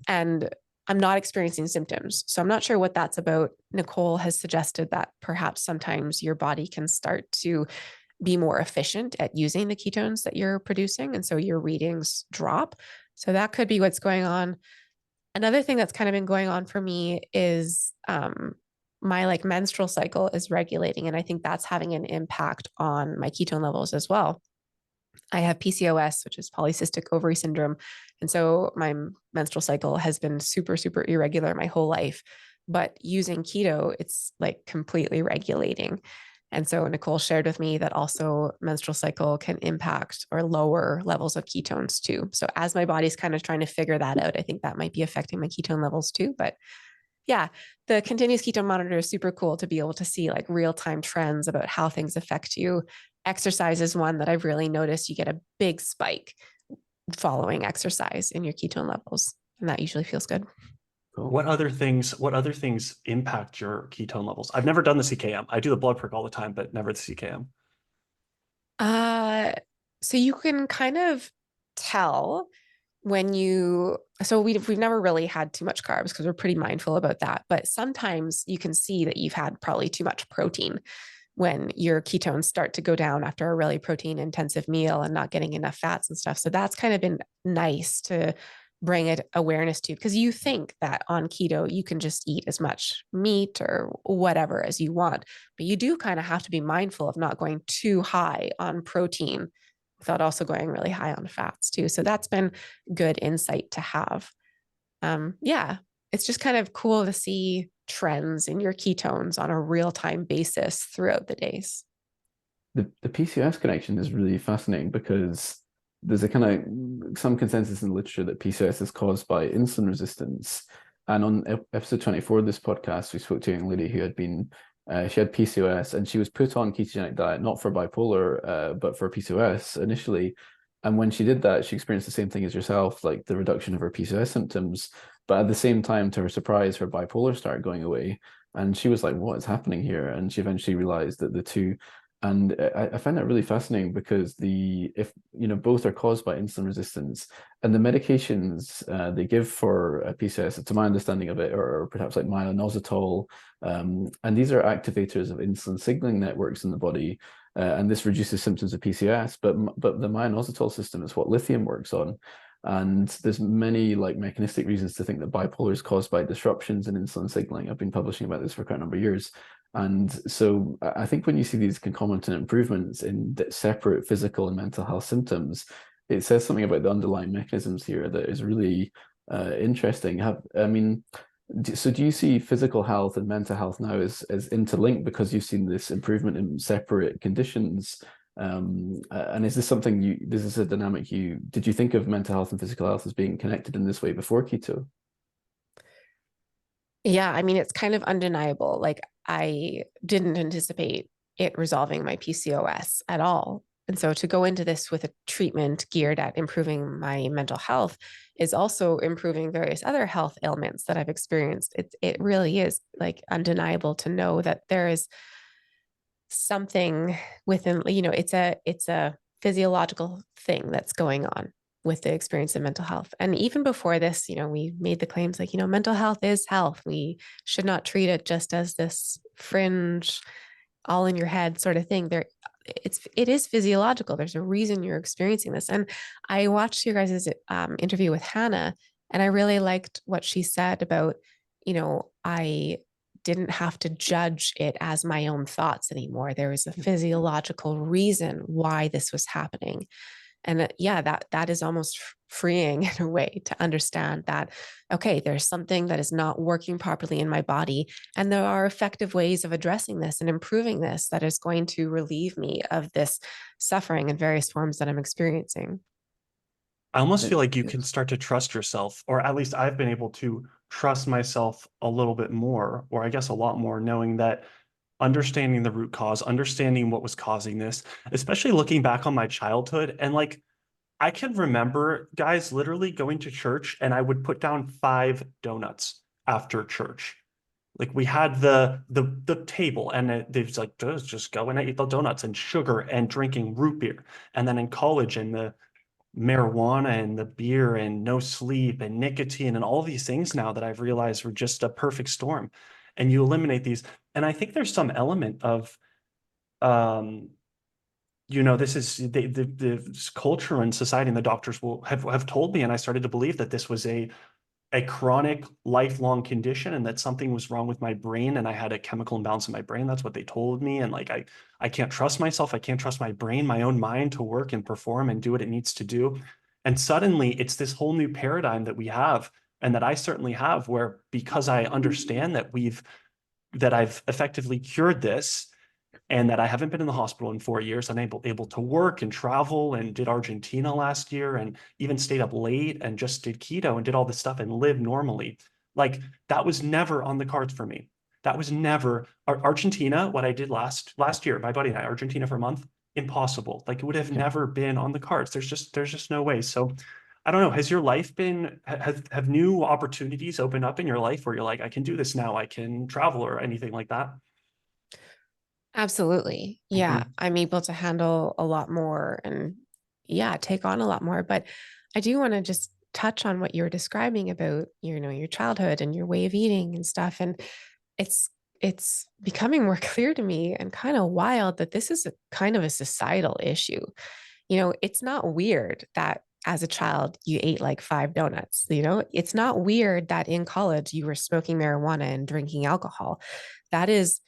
and I'm not experiencing symptoms. So I'm not sure what that's about. Nicole has suggested that perhaps sometimes your body can start to be more efficient at using the ketones that you're producing, and so your readings drop. So that could be what's going on. Another thing that's kind of been going on for me is my like menstrual cycle is regulating, and I think that's having an impact on my ketone levels as well. I have PCOS, which is polycystic ovary syndrome. And so my menstrual cycle has been super, super irregular my whole life. but using keto, it's like completely regulating. And so Nicole shared with me that also menstrual cycle can impact or lower levels of ketones too. So as my body's kind of trying to figure that out, I think that might be affecting my ketone levels too. But yeah, the continuous ketone monitor is super cool to be able to see like real-time trends about how things affect you. Exercise is one that I've really noticed. You get a big spike following exercise in your ketone levels, and that usually feels good. Cool. What other things impact your ketone levels? I've never done the CKM. I do the blood prick all the time, but never the CKM. So you can kind of tell when we've never really had too much carbs because we're pretty mindful about that. But sometimes you can see that you've had probably too much protein when your ketones start to go down after a really protein intensive meal and not getting enough fats and stuff. So that's kind of been nice to bring it awareness to, because you think that on keto, you can just eat as much meat or whatever as you want, but you do kind of have to be mindful of not going too high on protein without also going really high on fats too. So that's been good insight to have. Yeah, it's just kind of cool to see trends in your ketones on a real-time basis throughout the days. The PCOS connection is really fascinating because there's a kind of some consensus in the literature that PCOS is caused by insulin resistance. And on episode 24 of this podcast, we spoke to a young lady who had been she had PCOS and she was put on ketogenic diet, not for bipolar, but for PCOS initially. And when she did that, she experienced the same thing as yourself, like the reduction of her PCOS symptoms. But at the same time, to her surprise, her bipolar started going away. And she was like, what is happening here? And she eventually realized that the two, and I find that really fascinating because if both are caused by insulin resistance, and the medications they give for PCOS, to my understanding of it, or perhaps like myoinositol, and these are activators of insulin signaling networks in the body, and this reduces symptoms of PCOS. But the myoinositol system is what lithium works on, and there's many like mechanistic reasons to think that bipolar is caused by disruptions in insulin signaling. I've been publishing about this for quite a number of years. And so I think when you see these concomitant improvements in separate physical and mental health symptoms, it says something about the underlying mechanisms here that is really interesting. So do you see physical health and mental health now as interlinked because you've seen this improvement in separate conditions? And is this something this is a dynamic did you think of mental health and physical health as being connected in this way before keto? Yeah, I mean, it's kind of undeniable. Like, I didn't anticipate it resolving my PCOS at all. And so to go into this with a treatment geared at improving my mental health is also improving various other health ailments that I've experienced. It really is like undeniable to know that there is something within, it's a physiological thing that's going on with the experience of mental health. And even before this, we made the claims like, mental health is health. We should not treat it just as this fringe, all in your head sort of thing. It is physiological. There's a reason you're experiencing this. And I watched your guys' interview with Hannah, and I really liked what she said about, I didn't have to judge it as my own thoughts anymore. There was a physiological reason why this was happening. And yeah, that is almost freeing in a way to understand that, okay, there's something that is not working properly in my body. And there are effective ways of addressing this and improving this that is going to relieve me of this suffering in various forms that I'm experiencing. I almost feel like you can start to trust yourself, or at least I've been able to trust myself a little bit more, or I guess a lot more, knowing that understanding the root cause, understanding what was causing this, especially looking back on my childhood. And like, I can remember guys literally going to church and I would put down 5 donuts after church. Like we had the table and they was like, just go and eat the donuts, and sugar and drinking root beer. And then in college and the marijuana and the beer and no sleep and nicotine and all these things now that I've realized were just a perfect storm. And you eliminate these. And I think there's some element of, this is the culture and society, and the doctors will have told me, and I started to believe that this was a chronic lifelong condition and that something was wrong with my brain and I had a chemical imbalance in my brain. That's what they told me. And like, I can't trust myself. I can't trust my brain, my own mind to work and perform and do what it needs to do. And suddenly it's this whole new paradigm that we have and that I certainly have, where because I understand that I've effectively cured this, and that I haven't been in the hospital in 4 years. I'm able to work and travel, and did Argentina last year, and even stayed up late and just did keto and did all this stuff and live normally. Like, that was never on the cards for me. That was never Argentina. What I did last year, my buddy and I, Argentina for a month, impossible. Like, it would have never been on the cards. There's just no way. So I don't know. Has your life been, have new opportunities opened up in your life where you're like, I can do this now, I can travel, or anything like that? Absolutely. Yeah. I'm able to handle a lot more and take on a lot more. But I do want to just touch on what you were describing about, your childhood and your way of eating and stuff. And it's it's becoming more clear to me and kind of wild that this is a kind of a societal issue. It's not weird that as a child you ate like 5 donuts. It's not weird that in college you were smoking marijuana and drinking alcohol. That is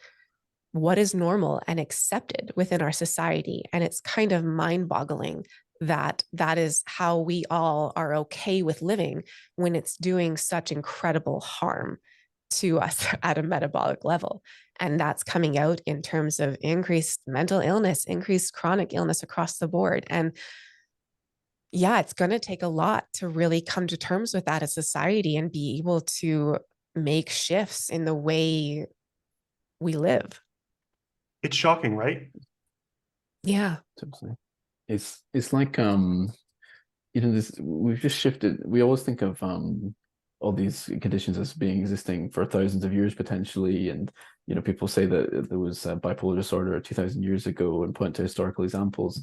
what is normal and accepted within our society. And it's kind of mind boggling that that is how we all are okay with living when it's doing such incredible harm to us at a metabolic level. And that's coming out in terms of increased mental illness, increased chronic illness across the board. And it's going to take a lot to really come to terms with that as society and be able to make shifts in the way we live. It's shocking, right? Yeah. Totally. It's like this, we've just shifted. We always think of all these conditions as being existing for thousands of years potentially, and people say that there was bipolar disorder 2000 years ago and point to historical examples.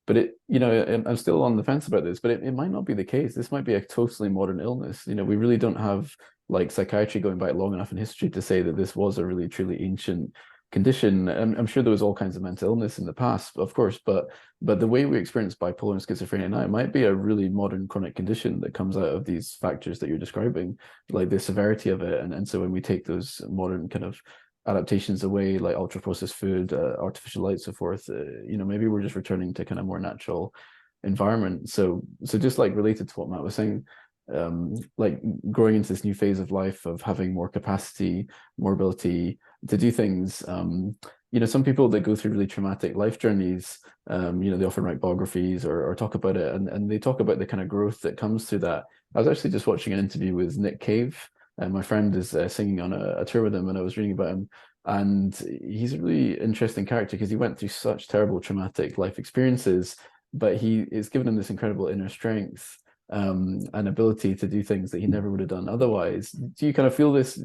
But I'm still on the fence about this, but it might not be the case. This might be a totally modern illness. We really don't have like psychiatry going back long enough in history to say that this was a really truly ancient condition. I'm sure there was all kinds of mental illness in the past, of course, but the way we experience bipolar and schizophrenia now might be a really modern chronic condition that comes out of these factors that you're describing, like the severity of it. And so when we take those modern kind of adaptations away, like ultra processed food, artificial light, so forth, maybe we're just returning to kind of more natural environment. So just like related to what Matt was saying, like growing into this new phase of life of having more capacity, more ability to do things. Some people that go through really traumatic life journeys, they often write biographies or talk about it, and they talk about the kind of growth that comes through that. I was actually just watching an interview with Nick Cave, and my friend is singing on a tour with him, and I was reading about him, and he's a really interesting character because he went through such terrible traumatic life experiences, but it's given him this incredible inner strength and ability to do things that he never would have done otherwise. Do you kind of feel this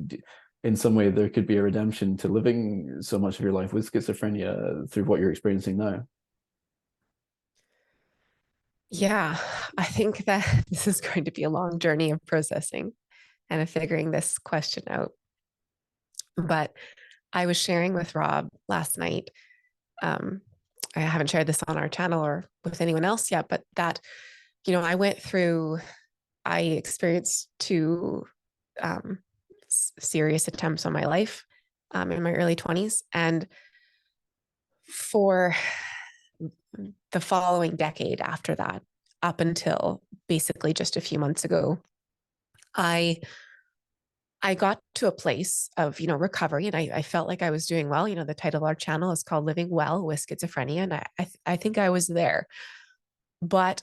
in some way there could be a redemption to living so much of your life with schizophrenia through what you're experiencing now? Yeah, I think that this is going to be a long journey of processing and of figuring this question out. But I was sharing with Rob last night. I haven't shared this on our channel or with anyone else yet, but that, I experienced 2 serious attempts on my life in my early 20s. And for the following decade after that, up until basically just a few months ago, I got to a place of, recovery, and I felt like I was doing well. The title of our channel is called Living Well with Schizophrenia. And I think I was there. But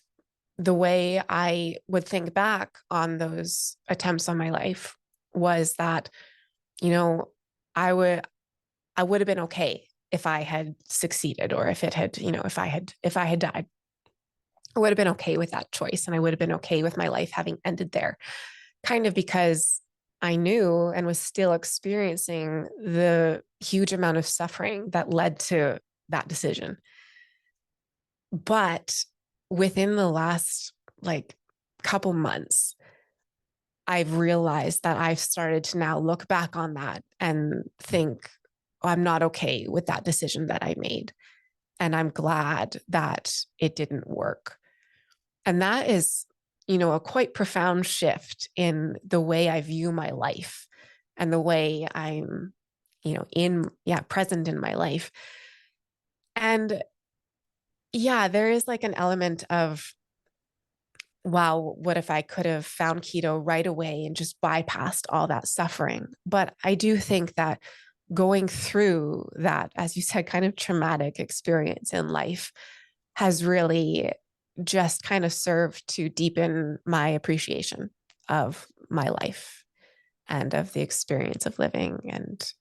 the way I would think back on those attempts on my life was that, I would have been okay if I had succeeded, or if it had, if I had died. I would have been okay with that choice, and I would have been okay with my life having ended there, kind of because I knew and was still experiencing the huge amount of suffering that led to that decision. But within the last couple months, I've realized that I've started to now look back on that and think, oh, I'm not okay with that decision that I made. And I'm glad that it didn't work. And that is, a quite profound shift in the way I view my life and the way I'm, present in my life. And there is like an element of wow, what if I could have found keto right away and just bypassed all that suffering? But I do think that going through that, as you said, kind of traumatic experience in life has really just kind of served to deepen my appreciation of my life and of the experience of living, and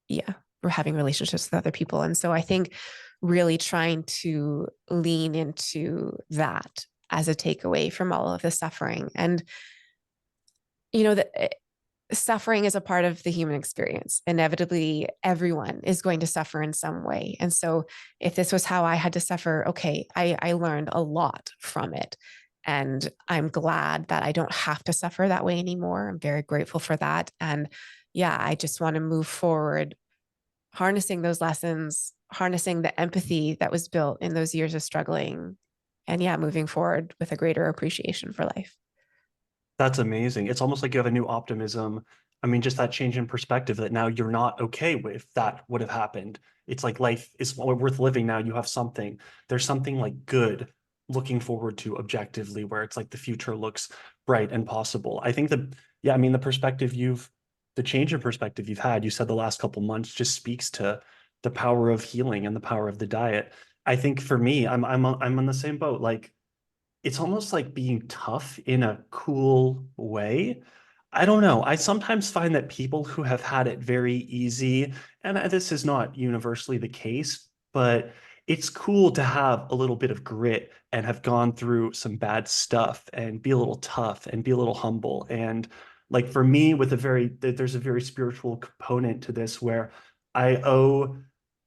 yeah, we're having relationships with other people. And so I think really trying to lean into that as a takeaway from all of the suffering. And, that suffering is a part of the human experience. Inevitably, everyone is going to suffer in some way. And so if this was how I had to suffer, okay, I learned a lot from it. And I'm glad that I don't have to suffer that way anymore. I'm very grateful for that. And yeah, I just want to move forward, harnessing those lessons, harnessing the empathy that was built in those years of struggling. And yeah, moving forward with a greater appreciation for life. That's amazing. It's almost like you have a new optimism. I mean, just that change in perspective that now you're not okay with that would have happened. It's like life is worth living now. You have something. There's something like good looking forward to objectively, where it's like the future looks bright and possible. I think yeah, I mean, the change in perspective you've had, you said the last couple months just speaks to the power of healing and the power of the diet. I think for me, I'm on the same boat. Like, it's almost like being tough in a cool way. I don't know. I sometimes find that people who have had it very easy, and this is not universally the case, but it's cool to have a little bit of grit and have gone through some bad stuff and be a little tough and be a little humble. And like for me, there's a very spiritual component to this where I owe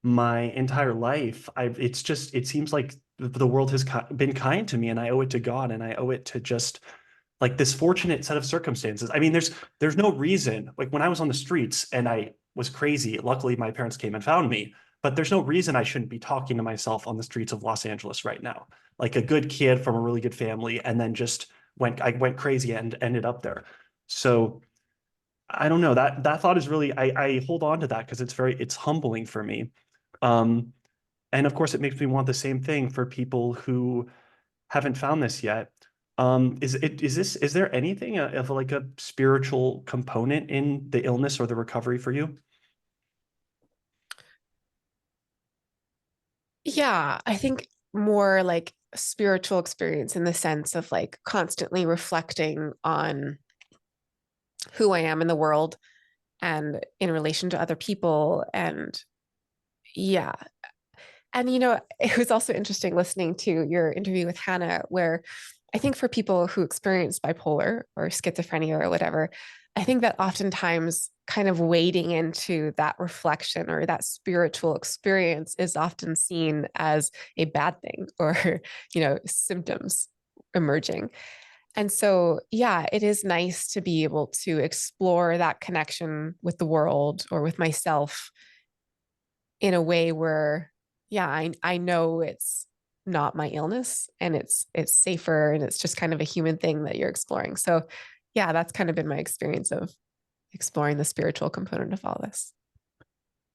my entire life. It seems like the world has been kind to me, and I owe it to God, and I owe it to just like this fortunate set of circumstances. I mean, there's no reason, like when I was on the streets and I was crazy, luckily my parents came and found me, but there's no reason I shouldn't be talking to myself on the streets of Los Angeles right now. Like a good kid from a really good family, and then I went crazy and ended up there. So I don't know, that thought is really, I hold on to that because it's humbling for me. Um, and of course, it makes me want the same thing for people who haven't found this yet. Is there anything of like a spiritual component in the illness or the recovery for you? Yeah, I think more like spiritual experience in the sense of like constantly reflecting on who I am in the world and in relation to other people. And yeah. And, it was also interesting listening to your interview with Hannah, where I think for people who experience bipolar or schizophrenia or whatever, I think that oftentimes kind of wading into that reflection or that spiritual experience is often seen as a bad thing or, symptoms emerging. And so, yeah, it is nice to be able to explore that connection with the world or with myself in a way where, yeah, I know it's not my illness and it's safer and it's just kind of a human thing that you're exploring. So yeah, that's kind of been my experience of exploring the spiritual component of all this.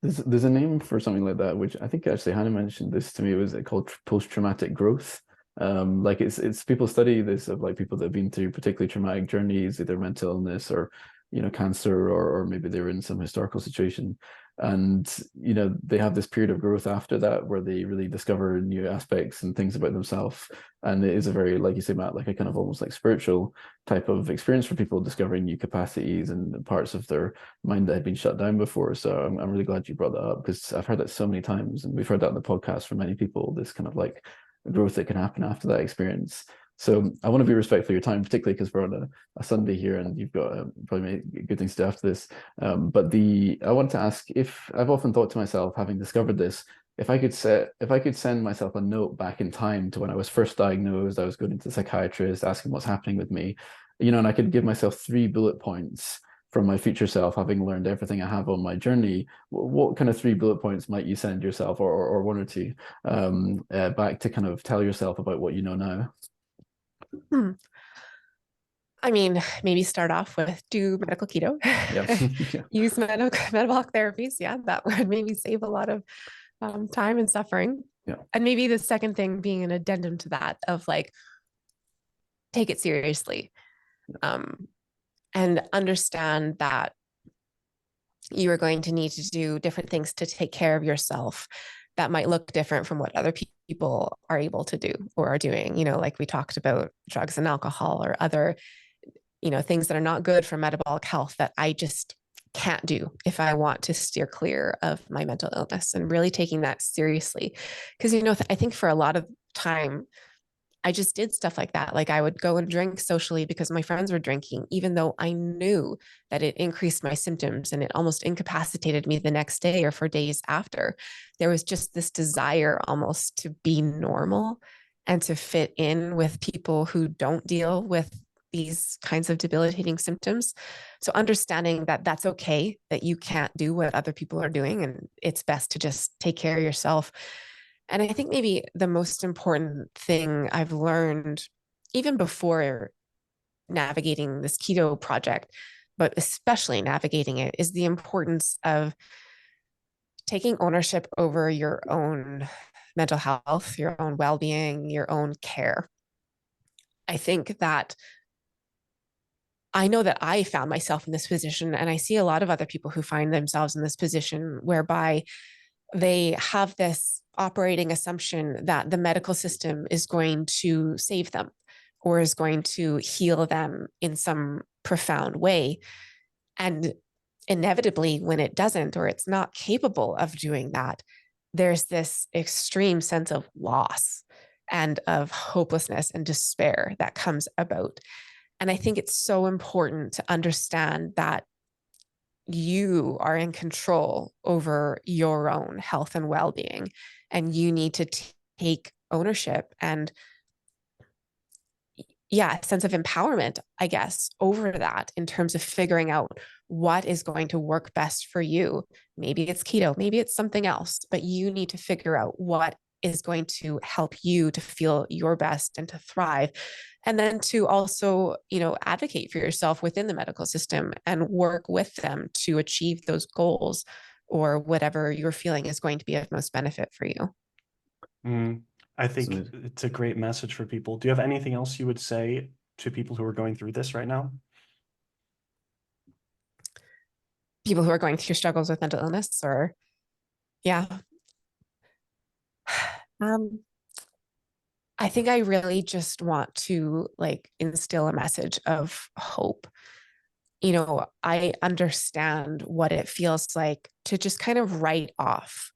There's a name for something like that, which I think actually Hannah mentioned this to me. Was it called post-traumatic growth? Like it's people study this of like people that have been through particularly traumatic journeys, either mental illness or cancer, or maybe they were in some historical situation, and they have this period of growth after that where they really discover new aspects and things about themselves. And it is a very, like you say, Matt, like a kind of almost like spiritual type of experience for people discovering new capacities and parts of their mind that had been shut down before. So I'm really glad you brought that up, because I've heard that so many times, and we've heard that on the podcast from many people, this kind of like growth that can happen after that experience. So I want to be respectful of your time, particularly because we're on a Sunday here and you've got probably good things to do after this. But I want to ask, if I've often thought to myself, having discovered this, if I could send myself a note back in time to when I was first diagnosed, I was going to the psychiatrist, asking what's happening with me, and I could give myself 3 bullet points from my future self, having learned everything I have on my journey. What kind of 3 bullet points might you send yourself, or 1 or 2, back to kind of tell yourself about what you know now? I mean, maybe start off with do medical keto, Yeah. use metabolic therapies. Yeah, that would maybe save a lot of time and suffering. Yeah. And maybe the second thing being an addendum to that of like, take it seriously, and understand that you are going to need to do different things to take care of yourself that might look different from what other people are able to do or are doing, like we talked about drugs and alcohol or other, things that are not good for metabolic health that I just can't do if I want to steer clear of my mental illness, and really taking that seriously. Because, I think for a lot of time, I just did stuff like that. Like I would go and drink socially because my friends were drinking, even though I knew that it increased my symptoms and it almost incapacitated me the next day or for days after. There was just this desire almost to be normal and to fit in with people who don't deal with these kinds of debilitating symptoms. So understanding that that's okay, that you can't do what other people are doing, and it's best to just take care of yourself. And I think maybe the most important thing I've learned, even before navigating this keto project, but especially navigating it, is the importance of taking ownership over your own mental health, your own well-being, your own care. I think that I know that I found myself in this position, and I see a lot of other people who find themselves in this position whereby they have this operating assumption that the medical system is going to save them or is going to heal them in some profound way. And inevitably, when it doesn't, or it's not capable of doing that, there's this extreme sense of loss and of hopelessness and despair that comes about. And I think it's so important to understand that you are in control over your own health and well-being, and you need to take ownership and a sense of empowerment, I guess, over that in terms of figuring out what is going to work best for you. Maybe it's keto, maybe it's something else, but you need to figure out what is going to help you to feel your best and to thrive. And then to also, advocate for yourself within the medical system and work with them to achieve those goals or whatever you're feeling is going to be of most benefit for you. I think it's a great message for people. Do you have anything else you would say to people who are going through this right now? People who are going through struggles with mental illness, or I think I really just want to instill a message of hope. I understand what it feels like to just kind of write off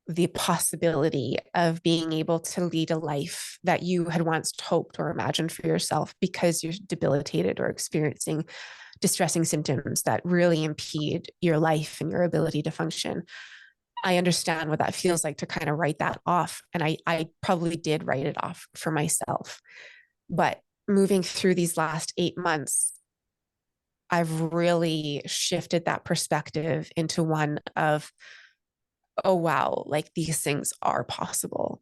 the possibility of being able to lead a life that you had once hoped or imagined for yourself because you're debilitated or experiencing distressing symptoms that really impede your life and your ability to function. I understand what that feels like to kind of write that off. And I probably did write it off for myself. But moving through these last 8 months, I've really shifted that perspective into one of, oh, wow, these things are possible.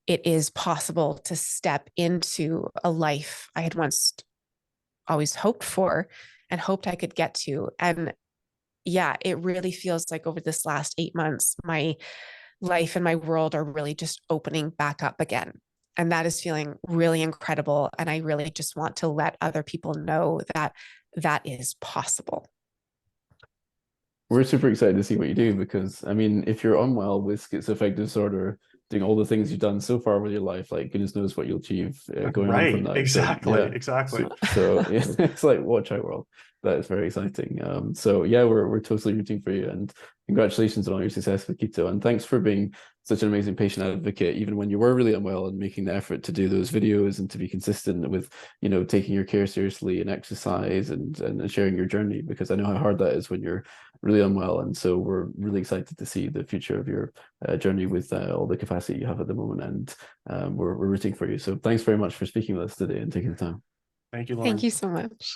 It is possible to step into a life I had once always hoped for and hoped I could get to. And it really feels like over this last 8 months, my life and my world are really just opening back up again. And that is feeling really incredible. And I really just want to let other people know that that is possible. We're super excited to see what you do, because if you're unwell with schizoaffective disorder, doing all the things you've done so far with your life, goodness knows what you'll achieve going on from that. Exactly. So it's watch out, world. That is very exciting. We're totally rooting for you, and congratulations on all your success with keto. And thanks for being such an amazing patient advocate, even when you were really unwell, and making the effort to do those videos and to be consistent with, taking your care seriously and exercise and sharing your journey, because I know how hard that is when you're really unwell. And so we're really excited to see the future of your journey with all the capacity you have at the moment. And we're rooting for you. So thanks very much for speaking with us today and taking the time. Thank you, Lauren. Thank you so much.